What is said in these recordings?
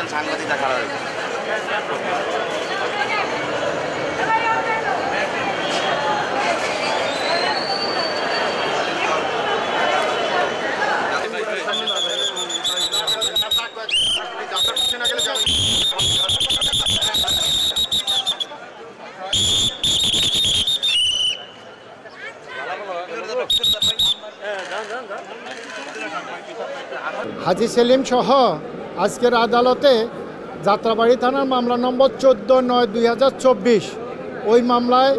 একজন সাংবাদিক দেখা রয়েছে। হাজী সেলিম সহ আজকের আদালতে যাত্রাবাড়ি থানার মামলা নম্বর 14/9/2024 ওই মামলায়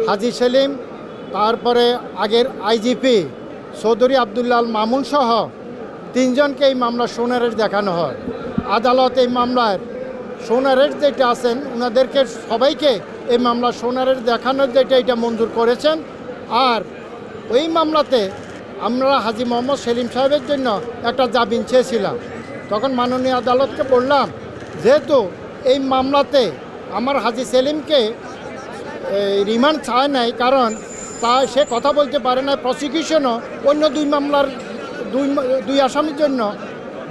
হাজী সেলিম, তারপরে আগের আইজিপি চৌধুরী আবদুল্লাহ আল মামুন সহ 3 জনকে এই মামলা সোনারের দেখানো হয়। আদালত এই মামলার সোনারের যেটা আছেন ওনাদেরকে সবাইকে এই মামলা সোনারের দেখানোর যেটা এটা মঞ্জুর করেছেন। আর ওই মামলাতে আমরা হাজী মোহাম্মদ সেলিম সাহেবের জন্য একটা জামিন চেয়েছিলাম। তখন মাননীয় আদালতকে বললাম, যেহেতু এই মামলাতে আমার হাজী সেলিমকে রিমান্ড চায় নাই, কারণ সে কথা বলতে পারে না, প্রসিকিউশনও অন্য 2 মামলার দুই আসামির জন্য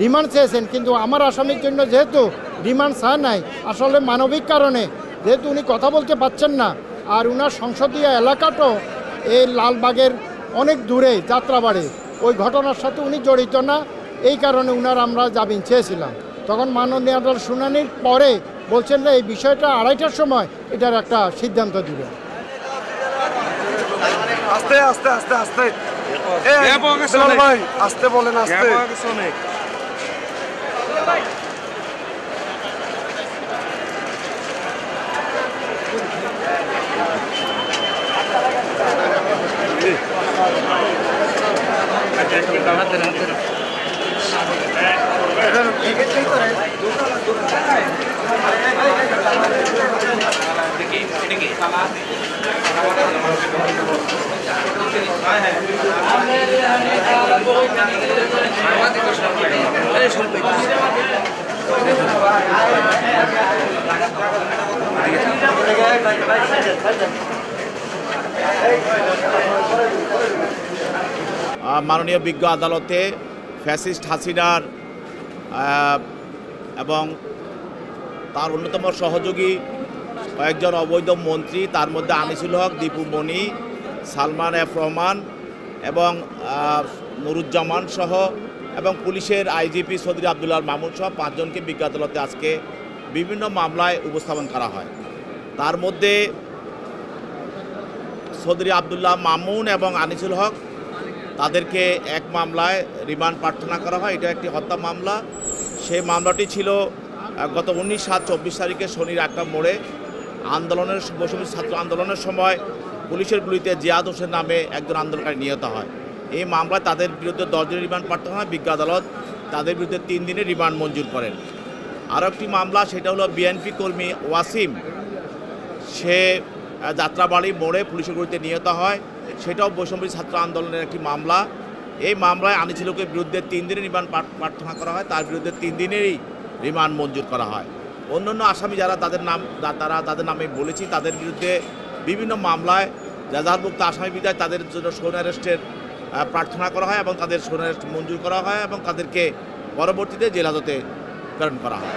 রিমান্ড চেয়েছেন, কিন্তু আমার আসামির জন্য যেহেতু রিমান্ড চায় নাই, আসলে মানবিক কারণে যেহেতু উনি কথা বলতে পারছেন না, আর উনার সংসদীয় এলাকাটাও এই লালবাগের অনেক দূরে যাত্রাবাড়ি, ওই ঘটনার সাথে উনি জড়িত না, এই কারণে উনার আমরা জামিন চেয়েছিলাম। তখন মাননীয় আদালত শুনানির পরে বলছেন যে এই বিষয়টা 2:30টার সময় এটার একটা সিদ্ধান্ত দিবেন। আস্তে আস্তে আস্তে আস্তে ভাই আস্তে বলেন, আস্তে মাননীয় বিজ্ঞ আদালতে ফ্যাসিস্ট হাসিনার এবং তার অন্যতম সহযোগী কয়েকজন অবৈধ মন্ত্রী, তার মধ্যে আনিসুল হক, দীপু মনি, সালমান এফ রহমান এবং নুরুজ্জামান সহ এবং পুলিশের আইজিপি চৌধুরী আবদুল্লাহ আল মামুন সহ 5 জনকে বিজ্ঞ আদালতে আজকে বিভিন্ন মামলায় উপস্থাপন করা হয়। তার মধ্যে চৌধুরী আবদুল্লাহ মামুন এবং আনিসুল হক তাদেরকে এক মামলায় রিমান্ড প্রার্থনা করা হয়। এটা একটি হত্যা মামলা। সেই মামলাটি ছিল গত 19/7/24 তারিখে শনির একটা মোড়ে আন্দোলনের বৈষম্য ছাত্র আন্দোলনের সময় পুলিশের গুলিতে জিয়াদ হোসেন নামে একজন আন্দোলনকারী নিহত হয়। এই মামলায় তাদের বিরুদ্ধে 10 দিনের রিমান্ড প্রার্থনা হয়। বিজ্ঞ আদালত তাদের বিরুদ্ধে 3 দিনের রিমান্ড মঞ্জুর করেন। আরও একটি মামলা, সেটা হলো বিএনপি কর্মী ওয়াসিম, সে যাত্রাবাড়ি মোড়ে পুলিশের গুলিতে নিহত হয়। সেটাও বৈষম্য ছাত্র আন্দোলনের একটি মামলা। এই মামলায় আনিসুলকের বিরুদ্ধে 3 দিনের রিমান্ড প্রার্থনা করা হয়, তার বিরুদ্ধে 3 দিনেরই রিমান্ড মঞ্জুর করা হয়। অন্যান্য আসামি যারা তাদের নামে বলেছি, তাদের বিরুদ্ধে বিভিন্ন মামলায় জাজারভুক্ত আসামি বিদায় তাদের জন্য সৌন অ্যারেস্টের প্রার্থনা করা হয় এবং তাদের সৌন অ্যারেস্ট মঞ্জুর করা হয় এবং তাদেরকে পরবর্তীতে জেল হাজতে প্রেরণ করা হয়।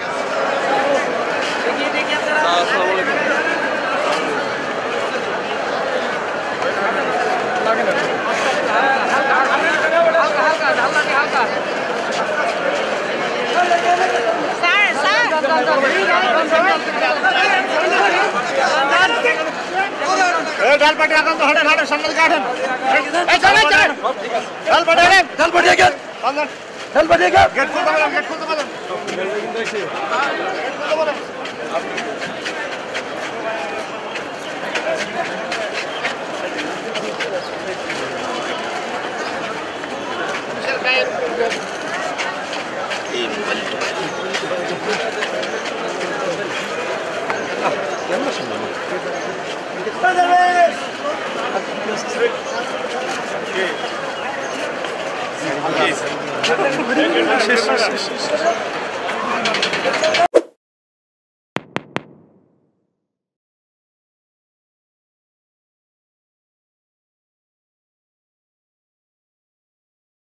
ডালপাটি এখন তো হাটেন হাটেন সামনে কাটেন গেট খুলতে পারেন, গেট খুলতে পারেন।